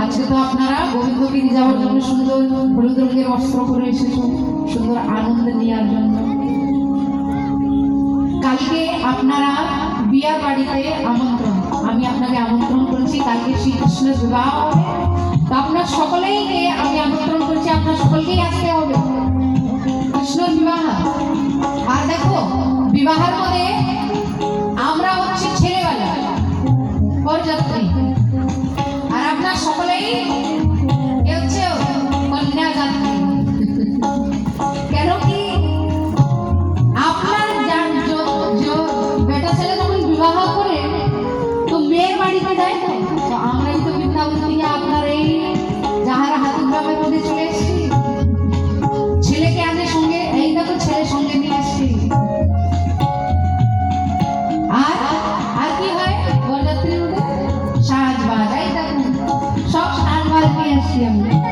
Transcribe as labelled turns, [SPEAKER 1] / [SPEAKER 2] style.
[SPEAKER 1] আজকে তো আপনারা গোবিন্দগিরি যাওয়ার জন্য সুন্দর হলুদ রঙের বস্ত্র পরে এসেছো সুন্দর আনন্দ নেওয়ার জন্য। কালকে আপনারা বিয়ার বাড়িতে আমন্ত্রণ, আমি আপনাকে আমন্ত্রণ করেছি। কালকে শ্রীকৃষ্ণের বিবাহ হবে, তো আপনার সকলেই আমি আমন্ত্রণ করছি, আপনার সকলকেই আসতে হবে কৃষ্ণের বিবাহ। আর দেখো বিবাহের মধ্যে আমরা হচ্ছে ছেলেবেলা বরযাত্রী, আর আপনার সকলেই হচ্ছে কন্যা যাত্রী। কেন কি আপনার বেটা ছেলে যখন বিবাহ করে তো মেয়ের বাড়িতে যায়, তো আমরাই তো বৃন্দাবন থেকে আপনার এই যাহারা হাতুর গ্রামের মধ্যে চলে এসেছি, ছেলেকে আনে সঙ্গে, এইটা তো ছেলে সঙ্গে নিয়ে এসছি। আর কি হয় বরযাত্রীর মধ্যে সাজবাজ, এই দেখুন সব সাজবাজ নিয়ে এসছি আমরা।